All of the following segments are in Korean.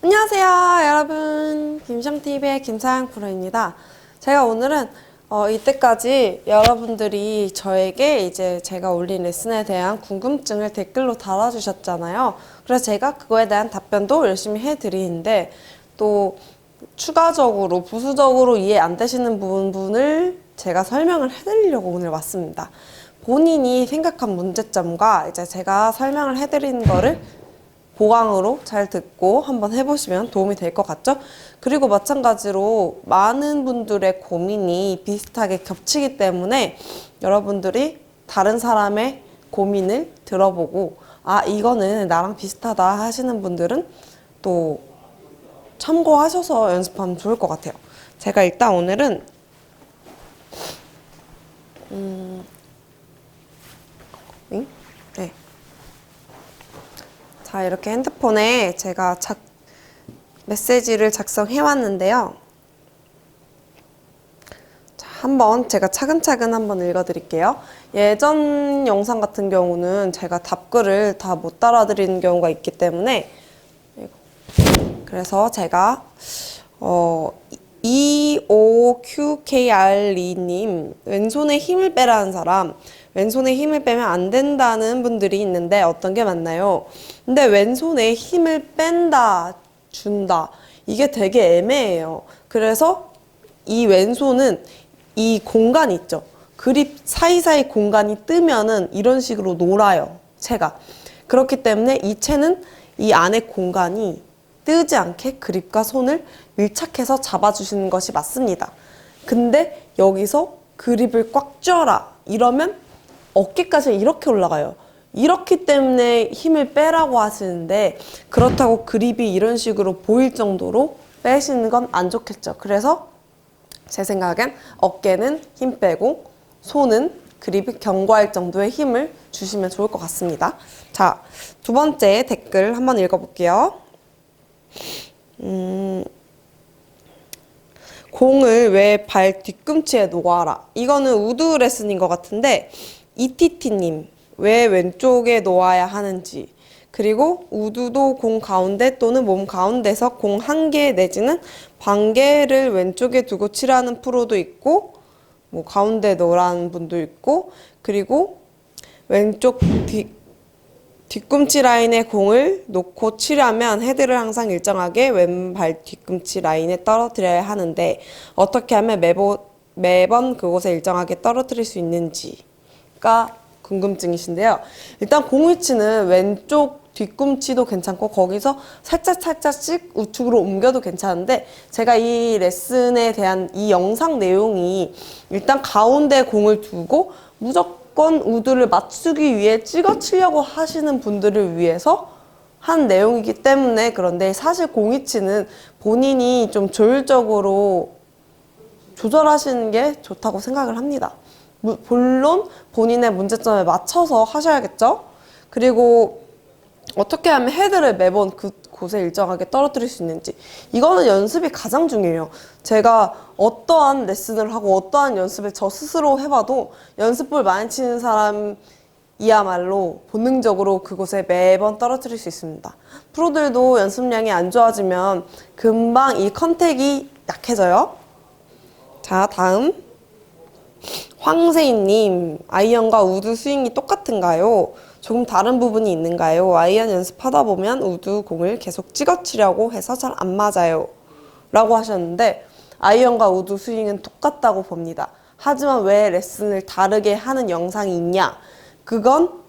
안녕하세요 여러분, 김시영TV의 김사영 프로입니다. 제가 오늘은 이때까지 여러분들이 저에게 이제 제가 올린 레슨에 대한 궁금증을 댓글로 달아주셨잖아요. 그래서 제가 그거에 대한 답변도 열심히 해드리는데, 또 추가적으로 부수적으로 이해 안 되시는 부분을 제가 설명을 해드리려고 오늘 왔습니다. 본인이 생각한 문제점과 이제 제가 설명을 해드리는 거를 보강으로 잘 듣고 한번 해보시면 도움이 될 것 같죠? 그리고 마찬가지로 많은 분들의 고민이 비슷하게 겹치기 때문에 여러분들이 다른 사람의 고민을 들어보고 이거는 나랑 비슷하다 하시는 분들은 또 참고하셔서 연습하면 좋을 것 같아요. 제가 일단 오늘은 네. 자, 이렇게 핸드폰에 제가 메시지를 작성해 왔는데요. 자, 한번 제가 차근차근 한번 읽어 드릴게요. 예전 영상 같은 경우는 제가 답글을 다 못 따라드리는 경우가 있기 때문에, 그래서 제가 EOQKR2님, 왼손에 힘을 빼라는 사람, 왼손에 힘을 빼면 안 된다는 분들이 있는데 어떤 게 맞나요? 근데 왼손에 힘을 뺀다, 준다, 이게 되게 애매해요. 그래서 이 왼손은 이 공간이 있죠. 그립 사이사이 공간이 뜨면은 이런 식으로 놀아요, 채가. 그렇기 때문에 이 채는 이 안에 공간이 뜨지 않게 그립과 손을 밀착해서 잡아주시는 것이 맞습니다. 근데 여기서 그립을 꽉 쥐어라 이러면 어깨까지 이렇게 올라가요. 이렇기 때문에 힘을 빼라고 하시는데, 그렇다고 그립이 이런 식으로 보일 정도로 빼시는 건 안 좋겠죠. 그래서 제 생각엔 어깨는 힘 빼고 손은 그립이 견고할 정도의 힘을 주시면 좋을 것 같습니다. 자, 두 번째 댓글 한번 읽어볼게요. 공을 왜 발 뒤꿈치에 놓아라. 이거는 우드 레슨인 것 같은데, 이티티님, 왜 왼쪽에 놓아야 하는지, 그리고 우드도 공 가운데 또는 몸 가운데서 공 한 개 내지는 반 개를 왼쪽에 두고 치라는 프로도 있고, 뭐 가운데 놓으라는 분도 있고, 그리고 왼쪽 뒤꿈치 라인에 공을 놓고 치려면 헤드를 항상 일정하게 왼발 뒤꿈치 라인에 떨어뜨려야 하는데, 어떻게 하면 매번 그곳에 일정하게 떨어뜨릴 수 있는지가 궁금증이신데요. 일단 공 위치는 왼쪽 뒤꿈치도 괜찮고, 거기서 살짝씩 우측으로 옮겨도 괜찮은데, 제가 이 레슨에 대한 이 영상 내용이 일단 가운데 공을 두고 무조건 우드를 맞추기 위해 찍어 치려고 하시는 분들을 위해서 한 내용이기 때문에, 그런데 사실 공 위치는 본인이 좀 조율적으로 조절하시는 게 좋다고 생각을 합니다. 물론 본인의 문제점에 맞춰서 하셔야겠죠? 그리고 어떻게 하면 헤드를 매번 그곳에 일정하게 떨어뜨릴 수 있는지, 이거는 연습이 가장 중요해요. 제가 어떠한 레슨을 하고 어떠한 연습을 저 스스로 해봐도 연습볼 많이 치는 사람이야말로 본능적으로 그곳에 매번 떨어뜨릴 수 있습니다. 프로들도 연습량이 안 좋아지면 금방 이 컨택이 약해져요. 자, 다음 황세인님, 아이언과 우드 스윙이 똑같은가요? 조금 다른 부분이 있는가요? 아이언 연습하다 보면 우드 공을 계속 찍어치려고 해서 잘 안 맞아요 라고 하셨는데, 아이언과 우드 스윙은 똑같다고 봅니다. 하지만 왜 레슨을 다르게 하는 영상이 있냐? 그건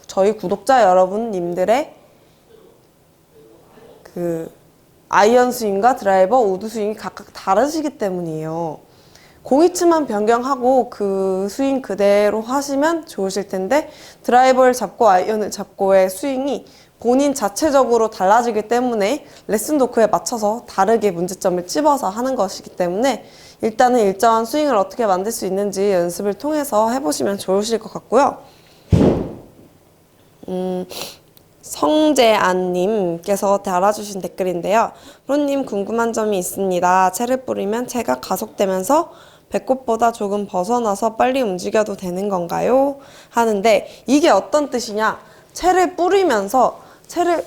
저희 구독자 여러분님들의 그 아이언 스윙과 드라이버, 우드 스윙이 각각 다르시기 때문이에요. 공위치만 변경하고 그 스윙 그대로 하시면 좋으실 텐데, 드라이버를 잡고 아이언을 잡고의 스윙이 본인 자체적으로 달라지기 때문에 레슨도 그에 맞춰서 다르게 문제점을 찝어서 하는 것이기 때문에, 일단은 일정한 스윙을 어떻게 만들 수 있는지 연습을 통해서 해보시면 좋으실 것 같고요. 성재안님께서 달아주신 댓글인데요. 프로님, 궁금한 점이 있습니다. 채를 뿌리면 채가 가속되면서 배꼽보다 조금 벗어나서 빨리 움직여도 되는 건가요? 하는데, 이게 어떤 뜻이냐? 채를 뿌리면서 채를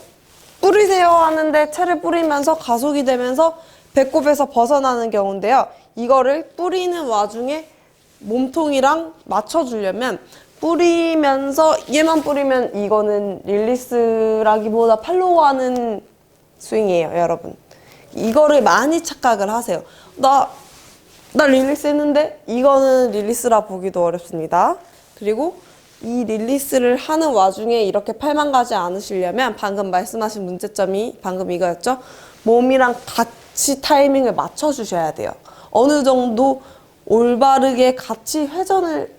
뿌리세요 하는데 채를 뿌리면서 가속이 되면서 배꼽에서 벗어나는 경우인데요. 이거를 뿌리는 와중에 몸통이랑 맞춰주려면 뿌리면서 얘만 뿌리면 이거는 릴리스라기보다 팔로우하는 스윙이에요, 여러분. 이거를 많이 착각을 하세요. 나 릴리스 했는데 이거는 릴리스라 보기도 어렵습니다. 그리고 이 릴리스를 하는 와중에 이렇게 팔만 가지 않으시려면 방금 말씀하신 문제점이 방금 이거였죠? 몸이랑 같이 타이밍을 맞춰주셔야 돼요. 어느 정도 올바르게 같이 회전을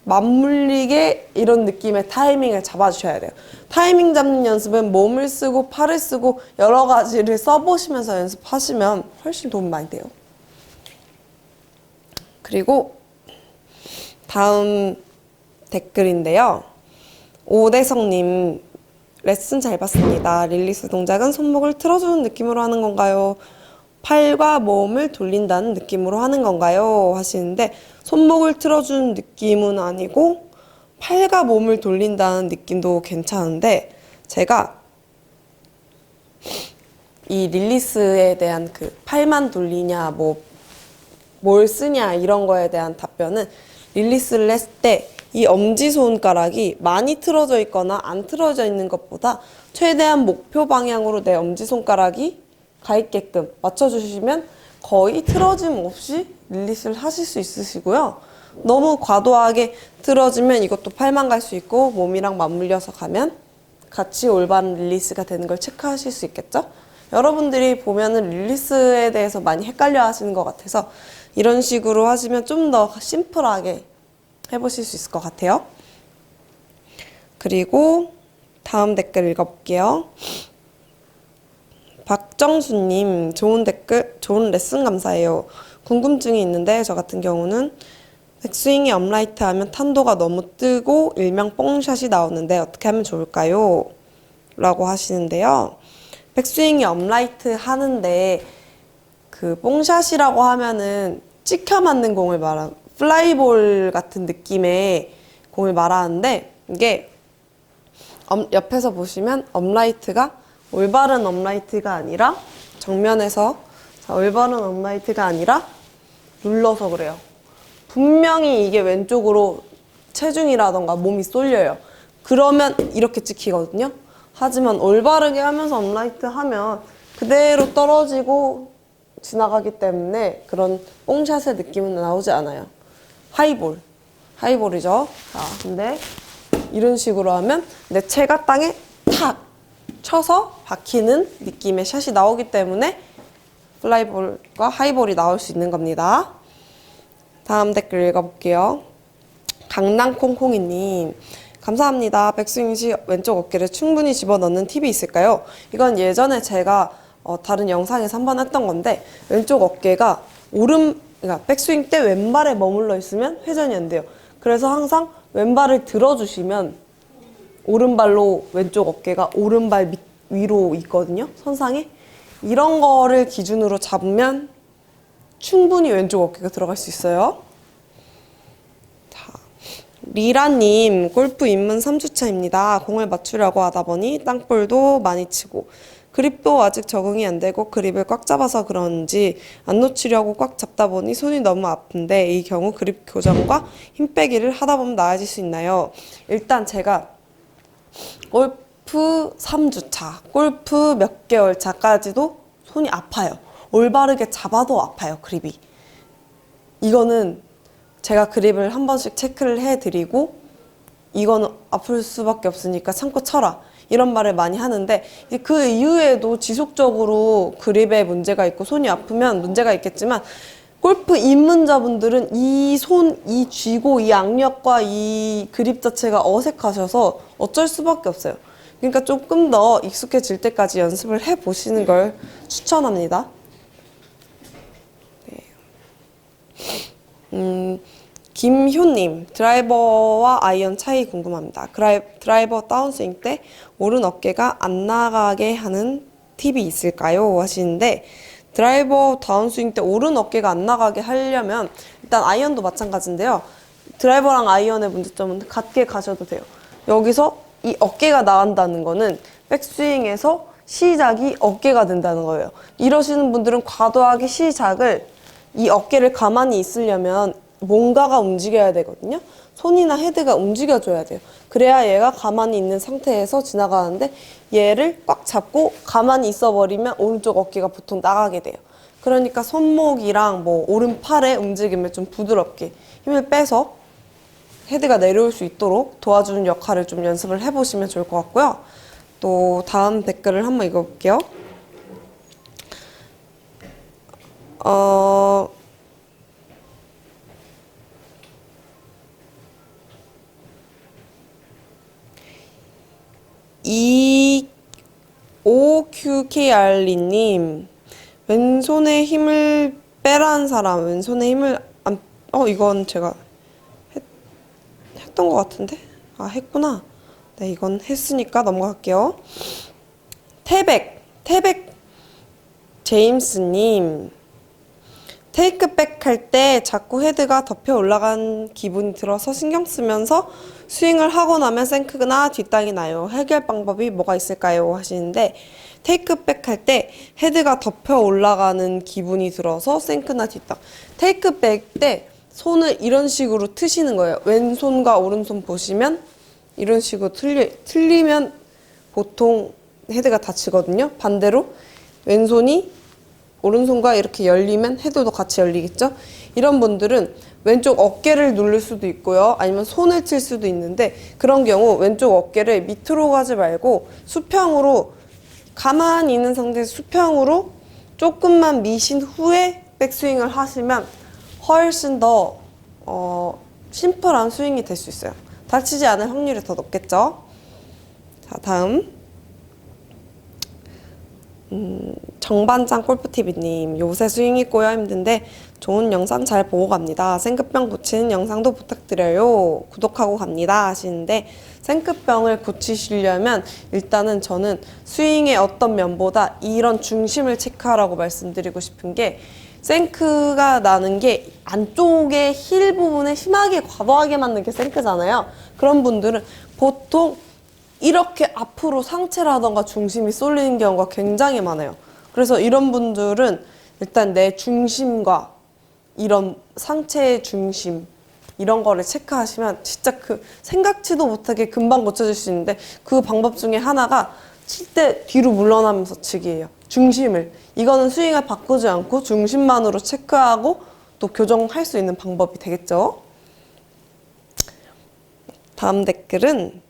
맞물리게 이런 느낌의 타이밍을 잡아주셔야 돼요. 타이밍 잡는 연습은 몸을 쓰고 팔을 쓰고 여러 가지를 써보시면서 연습하시면 훨씬 도움 많이 돼요. 그리고 다음 댓글인데요. 오대성님, 레슨 잘 봤습니다. 릴리스 동작은 손목을 틀어주는 느낌으로 하는 건가요? 팔과 몸을 돌린다는 느낌으로 하는 건가요? 하시는데 손목을 틀어주는 느낌은 아니고 팔과 몸을 돌린다는 느낌도 괜찮은데 제가 이 릴리스에 대한 그 팔만 돌리냐 뭘 쓰냐 이런 거에 대한 답변은 릴리스를 했을 때 이 엄지손가락이 많이 틀어져 있거나 안 틀어져 있는 것보다 최대한 목표 방향으로 내 엄지손가락이 가 있게끔 맞춰주시면 거의 틀어짐 없이 릴리스를 하실 수 있으시고요. 너무 과도하게 틀어지면 이것도 팔만 갈 수 있고 몸이랑 맞물려서 가면 같이 올바른 릴리스가 되는 걸 체크하실 수 있겠죠? 여러분들이 보면은 릴리스에 대해서 많이 헷갈려 하시는 것 같아서 이런 식으로 하시면 좀 더 심플하게 해보실 수 있을 것 같아요. 그리고 다음 댓글 읽어볼게요. 박정수님, 좋은 댓글, 좋은 레슨 감사해요. 궁금증이 있는데 저 같은 경우는 백스윙이 업라이트 하면 탄도가 너무 뜨고 일명 뽕샷이 나오는데 어떻게 하면 좋을까요? 라고 하시는데요. 백스윙이 업라이트 하는데 그 뽕샷이라고 하면은 찍혀 맞는 공을 플라이볼 같은 느낌의 공을 말하는데 이게 옆에서 보시면 업라이트가 올바른 업라이트가 아니라 정면에서 올바른 업라이트가 아니라 눌러서 그래요. 분명히 이게 왼쪽으로 체중이라던가 몸이 쏠려요. 그러면 이렇게 찍히거든요. 하지만 올바르게 하면서 업라이트 하면 그대로 떨어지고 지나가기 때문에 그런 뽕샷의 느낌은 나오지 않아요. 하이볼이죠. 자, 근데 이런 식으로 하면 내 채가 땅에 탁 쳐서 박히는 느낌의 샷이 나오기 때문에 플라이볼과 하이볼이 나올 수 있는 겁니다. 다음 댓글 읽어볼게요. 강낭콩콩이님, 감사합니다. 백스윙 시 왼쪽 어깨를 충분히 집어넣는 팁이 있을까요? 이건 예전에 제가 다른 영상에서 한번 했던 건데 왼쪽 어깨가 그러니까 백스윙 때 왼발에 머물러 있으면 회전이 안 돼요. 그래서 항상 왼발을 들어주시면 오른발로 왼쪽 어깨가 오른발 위로 있거든요. 선상에. 이런 거를 기준으로 잡으면 충분히 왼쪽 어깨가 들어갈 수 있어요. 자, 리라님, 골프 입문 3주차입니다. 공을 맞추려고 하다 보니 땅볼도 많이 치고 그립도 아직 적응이 안 되고 그립을 꽉 잡아서 그런지 안 놓치려고 꽉 잡다 보니 손이 너무 아픈데 이 경우 그립 교정과 힘 빼기를 하다 보면 나아질 수 있나요? 일단 제가 골프 3주차, 골프 몇 개월 차까지도 손이 아파요. 올바르게 잡아도 아파요, 그립이. 이거는 제가 그립을 한 번씩 체크를 해드리고 이거는 아플 수밖에 없으니까 참고 쳐라. 이런 말을 많이 하는데 그 이후에도 지속적으로 그립에 문제가 있고 손이 아프면 문제가 있겠지만 골프 입문자분들은 이 쥐고 이 악력과 이 그립 자체가 어색하셔서 어쩔 수밖에 없어요. 그러니까 조금 더 익숙해질 때까지 연습을 해보시는 걸 추천합니다. 네. 김효님, 드라이버와 아이언 차이 궁금합니다. 드라이버 다운스윙 때 오른 어깨가 안 나가게 하는 팁이 있을까요? 하시는데 드라이버 다운스윙 때 오른 어깨가 안 나가게 하려면 일단 아이언도 마찬가지인데요. 드라이버랑 아이언의 문제점은 같게 가셔도 돼요. 여기서 이 어깨가 나간다는 거는 백스윙에서 시작이 어깨가 된다는 거예요. 이러시는 분들은 과도하게 시작을 이 어깨를 가만히 있으려면 뭔가가 움직여야 되거든요. 손이나 헤드가 움직여줘야 돼요. 그래야 얘가 가만히 있는 상태에서 지나가는데 얘를 꽉 잡고 가만히 있어버리면 오른쪽 어깨가 보통 나가게 돼요. 그러니까 손목이랑 뭐 오른팔의 움직임을 좀 부드럽게 힘을 빼서 헤드가 내려올 수 있도록 도와주는 역할을 좀 연습을 해보시면 좋을 것 같고요. 또 다음 댓글을 한번 읽어볼게요. OQKR님, 왼손에 힘을 빼라는 사람, 왼손에 힘을 안, 이건 제가 했던 것 같은데? 아, 했구나. 네, 이건 했으니까 넘어갈게요. 태백 제임스님, 테이크백 할 때 자꾸 헤드가 덮여 올라간 기분이 들어서 신경 쓰면서 스윙을 하고 나면 생크나 뒷땅이 나요. 해결 방법이 뭐가 있을까요? 하시는데, 테이크백 할 때 헤드가 덮여 올라가는 기분이 들어서 생크나 뒷땅. 테이크백 때 손을 이런 식으로 트시는 거예요. 왼손과 오른손 보시면 이런 식으로 틀리면 보통 헤드가 다치거든요. 반대로 왼손이 오른손과 이렇게 열리면 헤드도 같이 열리겠죠? 이런 분들은 왼쪽 어깨를 누를 수도 있고요. 아니면 손을 칠 수도 있는데 그런 경우 왼쪽 어깨를 밑으로 가지 말고 수평으로 가만히 있는 상태에서 수평으로 조금만 미신 후에 백스윙을 하시면 훨씬 더 심플한 스윙이 될 수 있어요. 다치지 않을 확률이 더 높겠죠? 자, 다음 정반장 골프TV님, 요새 스윙이 꼬여 힘든데 좋은 영상 잘 보고 갑니다. 생크병 고치는 영상도 부탁드려요. 구독하고 갑니다 하시는데, 생크병을 고치시려면 일단은 저는 스윙의 어떤 면보다 이런 중심을 체크하라고 말씀드리고 싶은 게, 생크가 나는 게 안쪽에 힐 부분에 심하게 과도하게 맞는 게 생크잖아요. 그런 분들은 보통 이렇게 앞으로 상체라던가 중심이 쏠리는 경우가 굉장히 많아요. 그래서 이런 분들은 일단 내 중심과 이런 상체의 중심 이런 거를 체크하시면 진짜 그 생각지도 못하게 금방 고쳐질 수 있는데, 그 방법 중에 하나가 칠 때 뒤로 물러나면서 치기예요. 중심을. 이거는 스윙을 바꾸지 않고 중심만으로 체크하고 또 교정할 수 있는 방법이 되겠죠. 다음 댓글은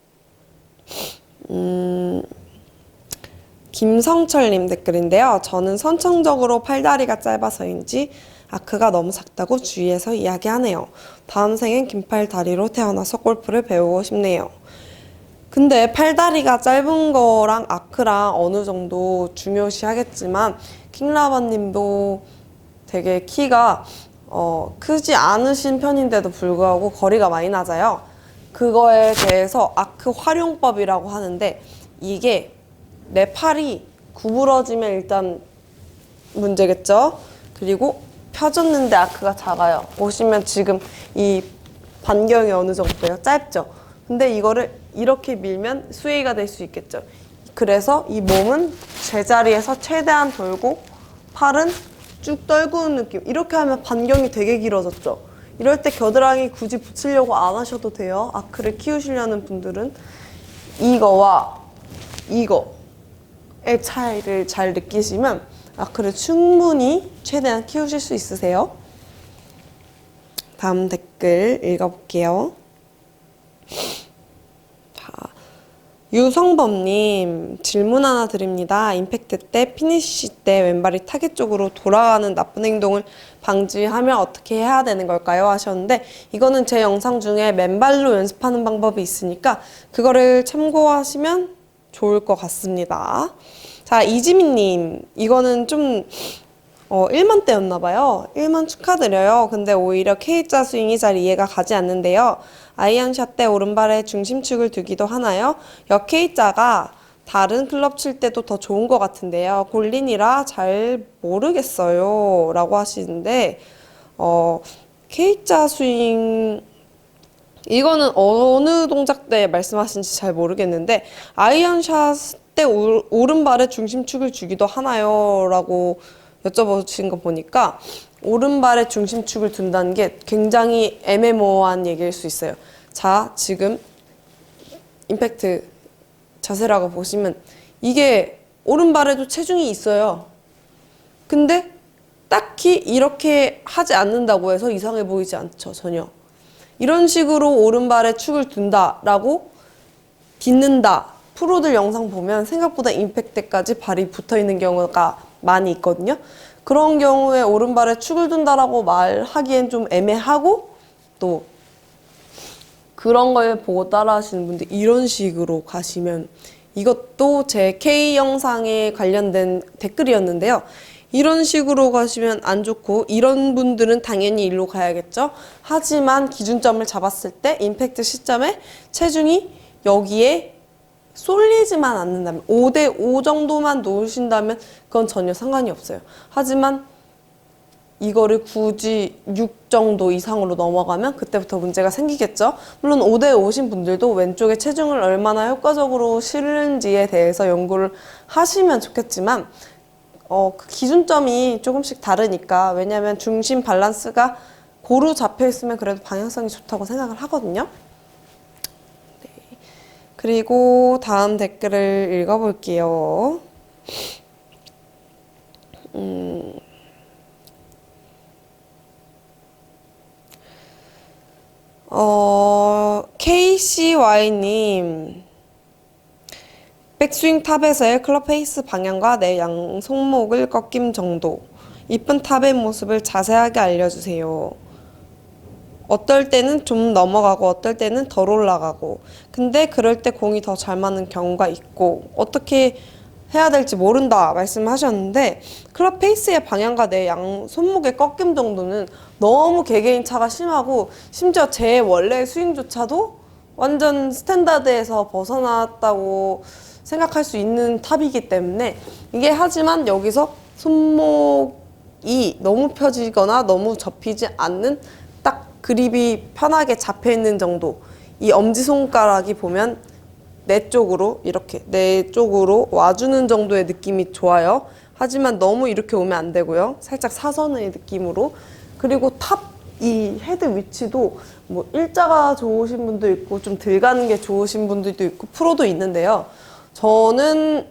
김성철님 댓글인데요. 저는 선천적으로 팔다리가 짧아서인지 아크가 너무 작다고 주위에서 이야기하네요. 다음 생엔 긴팔다리로 태어나서 골프를 배우고 싶네요. 근데 팔다리가 짧은 거랑 아크랑 어느 정도 중요시 하겠지만, 킹라바님도 되게 키가 크지 않으신 편인데도 불구하고 거리가 많이 낮아요. 그거에 대해서 아크 활용법이라고 하는데, 이게 내 팔이 구부러지면 일단 문제겠죠. 그리고 펴졌는데 아크가 작아요. 보시면 지금 이 반경이 어느 정도예요? 짧죠? 근데 이거를 이렇게 밀면 스웨이가 될 수 있겠죠. 그래서 이 몸은 제자리에서 최대한 돌고 팔은 쭉 떨구는 느낌. 이렇게 하면 반경이 되게 길어졌죠. 이럴 때 겨드랑이 굳이 붙이려고 안 하셔도 돼요. 아크를 키우시려는 분들은 이거와 이거의 차이를 잘 느끼시면 아크를 충분히 최대한 키우실 수 있으세요. 다음 댓글 읽어볼게요. 자, 유성범님, 질문 하나 드립니다. 임팩트 때, 피니쉬 때 왼발이 타겟 쪽으로 돌아가는 나쁜 행동을 방지하면 어떻게 해야 되는 걸까요? 하셨는데, 이거는 제 영상 중에 맨발로 연습하는 방법이 있으니까 그거를 참고하시면 좋을 것 같습니다. 자, 이지민님, 이거는 좀 1만 대였나봐요. 1만 축하드려요. 근데 오히려 K자 스윙이 잘 이해가 가지 않는데요. 아이언샷 때 오른발에 중심축을 두기도 하나요? 역 K자가 다른 클럽 칠 때도 더 좋은 것 같은데요. 골린이라 잘 모르겠어요. 라고 하시는데, K자 스윙, 이거는 어느 동작 때 말씀하시는지 잘 모르겠는데, 아이언샷 때 오른발에 중심축을 주기도 하나요? 라고 여쭤보신 거 보니까 오른발에 중심축을 둔다는 게 굉장히 애매모호한 얘기일 수 있어요. 자, 지금 임팩트 자세라고 보시면 이게 오른발에도 체중이 있어요. 근데 딱히 이렇게 하지 않는다고 해서 이상해 보이지 않죠, 전혀. 이런 식으로 오른발에 축을 둔다라고 딛는다. 프로들 영상 보면 생각보다 임팩트까지 발이 붙어 있는 경우가 많이 있거든요. 그런 경우에 오른발에 축을 둔다라고 말하기엔 좀 애매하고 또 그런 걸 보고 따라하시는 분들 이런 식으로 가시면 이것도 제 K 영상에 관련된 댓글이었는데요. 이런 식으로 가시면 안 좋고 이런 분들은 당연히 일로 가야겠죠. 하지만 기준점을 잡았을 때 임팩트 시점에 체중이 여기에 쏠리지만 않는다면 5대5 정도만 놓으신다면 그건 전혀 상관이 없어요. 하지만 이거를 굳이 6 정도 이상으로 넘어가면 그때부터 문제가 생기겠죠. 물론 5대5신 분들도 왼쪽에 체중을 얼마나 효과적으로 실는지에 대해서 연구를 하시면 좋겠지만 그 기준점이 조금씩 다르니까 왜냐하면 중심 밸런스가 고루 잡혀 있으면 그래도 방향성이 좋다고 생각을 하거든요. 네. 그리고 다음 댓글을 읽어볼게요. KCY님 백스윙 탑에서의 클럽 페이스 방향과 내 양 손목을 꺾임 정도 이쁜 탑의 모습을 자세하게 알려주세요. 어떨 때는 좀 넘어가고 어떨 때는 덜 올라가고 근데 그럴 때 공이 더 잘 맞는 경우가 있고 어떻게 해야 될지 모른다 말씀하셨는데 클럽 페이스의 방향과 내 양 손목의 꺾임 정도는 너무 개개인 차가 심하고 심지어 제 원래 스윙조차도 완전 스탠다드에서 벗어났다고 생각할 수 있는 탑이기 때문에 이게 하지만 여기서 손목이 너무 펴지거나 너무 접히지 않는 딱 그립이 편하게 잡혀 있는 정도 이 엄지손가락이 보면 내 쪽으로 이렇게 내 쪽으로 와주는 정도의 느낌이 좋아요. 하지만 너무 이렇게 오면 안 되고요. 살짝 사선의 느낌으로 그리고 탑 이 헤드 위치도 뭐 일자가 좋으신 분도 있고 좀 들 가는 게 좋으신 분들도 있고 프로도 있는데요. 저는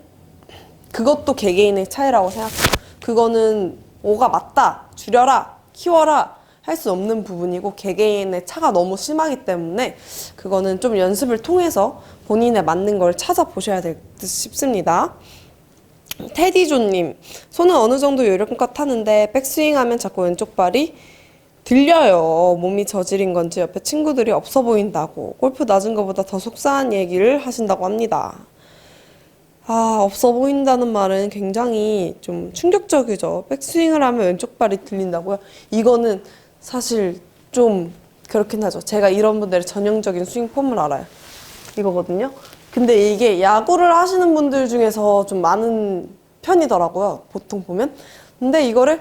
그것도 개개인의 차이라고 생각해요. 그거는 뭐가 맞다, 줄여라, 키워라 할 수 없는 부분이고 개개인의 차가 너무 심하기 때문에 그거는 좀 연습을 통해서 본인에 맞는 걸 찾아보셔야 될 듯 싶습니다. 테디조님, 손은 어느 정도 요령껏 하는데 백스윙하면 자꾸 왼쪽 발이 들려요. 몸이 저질인 건지 옆에 친구들이 없어 보인다고 골프 낮은 것보다 더 속상한 얘기를 하신다고 합니다. 없어 보인다는 말은 굉장히 좀 충격적이죠. 백스윙을 하면 왼쪽 발이 들린다고요? 이거는 사실 좀 그렇긴 하죠. 제가 이런 분들의 전형적인 스윙 폼을 알아요. 이거거든요. 근데 이게 야구를 하시는 분들 중에서 좀 많은 편이더라고요. 보통 보면. 근데 이거를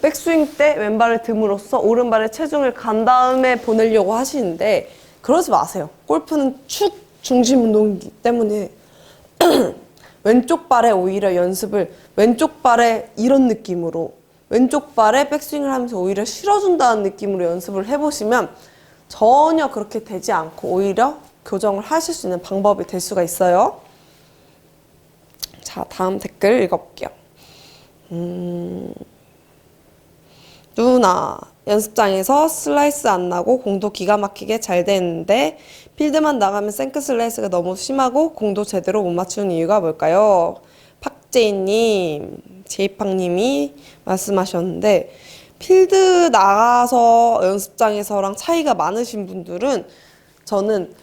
백스윙 때 왼발을 듦으로써 오른발에 체중을 간 다음에 보내려고 하시는데 그러지 마세요. 골프는 축 중심 운동이기 때문에 왼쪽 발에 오히려 연습을 왼쪽 발에 이런 느낌으로 왼쪽 발에 백스윙을 하면서 오히려 실어준다는 느낌으로 연습을 해보시면 전혀 그렇게 되지 않고 오히려 교정을 하실 수 있는 방법이 될 수가 있어요. 자, 다음 댓글 읽어볼게요. 누나, 연습장에서 슬라이스 안 나고 공도 기가 막히게 잘 되는데 필드만 나가면 생크 슬라이스가 너무 심하고 공도 제대로 못 맞추는 이유가 뭘까요? 팍제이님, 제이팡님이 말씀하셨는데 필드 나가서 연습장에서랑 차이가 많으신 분들은 저는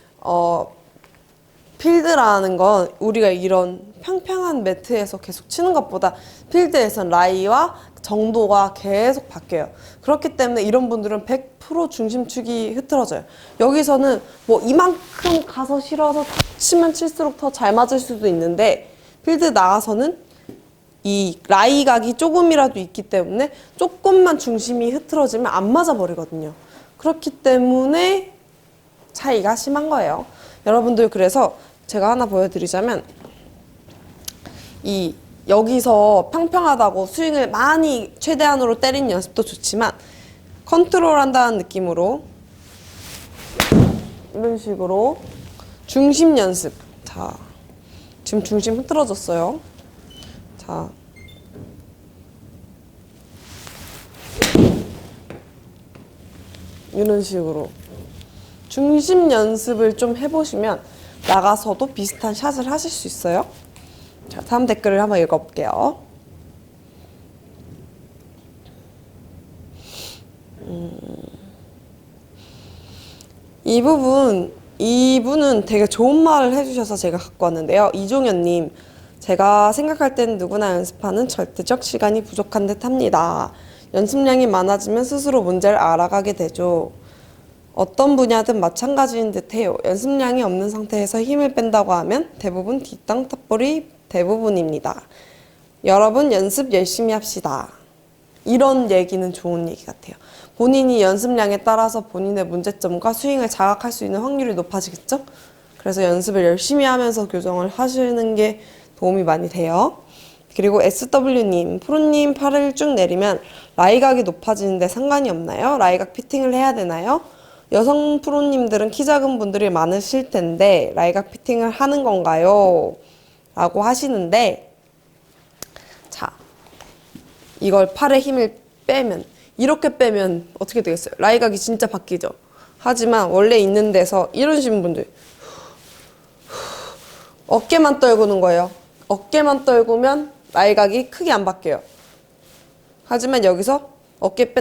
필드라는 건 우리가 이런 평평한 매트에서 계속 치는 것보다 필드에선 라이와 정도가 계속 바뀌어요. 그렇기 때문에 이런 분들은 100% 중심축이 흐트러져요. 여기서는 뭐 이만큼 가서 실어서 치면 칠수록 더 잘 맞을 수도 있는데 필드 나가서는 이 라이 각이 조금이라도 있기 때문에 조금만 중심이 흐트러지면 안 맞아버리거든요. 그렇기 때문에 차이가 심한 거예요. 여러분들 그래서 제가 하나 보여드리자면 여기서 평평하다고 스윙을 많이 최대한으로 때리는 연습도 좋지만 컨트롤한다는 느낌으로 이런 식으로 중심 연습. 자, 지금 중심 흐트러졌어요. 자, 이런 식으로 중심 연습을 좀 해보시면 나가서도 비슷한 샷을 하실 수 있어요. 자, 다음 댓글을 한번 읽어볼게요. 이분은 되게 좋은 말을 해주셔서 제가 갖고 왔는데요. 이종현님, 제가 생각할 땐 누구나 연습하는 절대적 시간이 부족한 듯 합니다. 연습량이 많아지면 스스로 문제를 알아가게 되죠. 어떤 분야든 마찬가지인 듯해요. 연습량이 없는 상태에서 힘을 뺀다고 하면 대부분 뒷땅 탑볼이 대부분입니다. 여러분 연습 열심히 합시다. 이런 얘기는 좋은 얘기 같아요. 본인이 연습량에 따라서 본인의 문제점과 스윙을 자각할 수 있는 확률이 높아지겠죠? 그래서 연습을 열심히 하면서 교정을 하시는 게 도움이 많이 돼요. 그리고 SW님, 프로님 팔을 쭉 내리면 라이각이 높아지는데 상관이 없나요? 라이각 피팅을 해야 되나요? 여성 프로님들은 키 작은 분들이 많으실 텐데 라이각 피팅을 하는 건가요? 라고 하시는데, 자, 이걸 팔에 힘을 빼면, 이렇게 빼면 어떻게 되겠어요? 라이각이 진짜 바뀌죠. 하지만 원래 있는 데서 이러시는 분들 어깨만 떨구는 거예요. 어깨만 떨구면 라이각이 크게 안 바뀌어요. 하지만 여기서 어깨를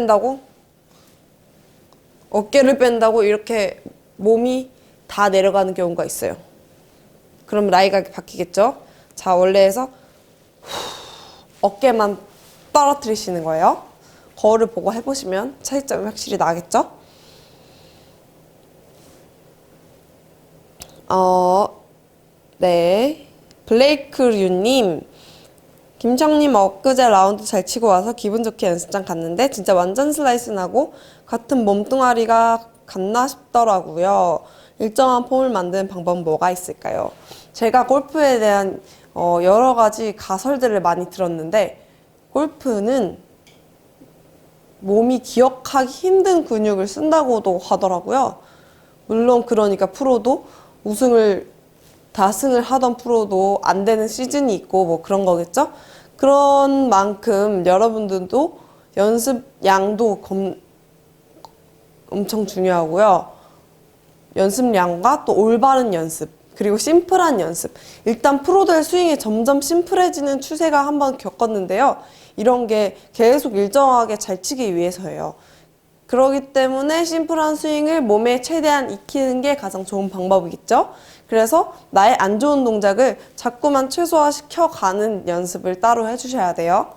뺀다고 이렇게 몸이 다 내려가는 경우가 있어요. 그럼 라이각이 바뀌겠죠? 자, 원래에서 어깨만 떨어뜨리시는 거예요. 거울을 보고 해보시면 차이점이 확실히 나겠죠? 네. 블레이크류님, 김청님 엊그제 라운드 잘 치고 와서 기분 좋게 연습장 갔는데 진짜 완전 슬라이스 나고 같은 몸뚱아리가 같나 싶더라고요. 일정한 폼을 만드는 방법은 뭐가 있을까요? 제가 골프에 대한 여러 가지 가설들을 많이 들었는데, 골프는 몸이 기억하기 힘든 근육을 쓴다고도 하더라고요. 물론 그러니까 프로도 다승을 하던 프로도 안 되는 시즌이 있고 뭐 그런 거겠죠? 그런 만큼 여러분들도 연습 양도 엄청 중요하고요. 연습량과 또 올바른 연습, 그리고 심플한 연습. 일단 프로들 스윙이 점점 심플해지는 추세가 한번 겪었는데요. 이런 게 계속 일정하게 잘 치기 위해서예요. 그렇기 때문에 심플한 스윙을 몸에 최대한 익히는 게 가장 좋은 방법이겠죠. 그래서 나의 안 좋은 동작을 자꾸만 최소화시켜 가는 연습을 따로 해주셔야 돼요.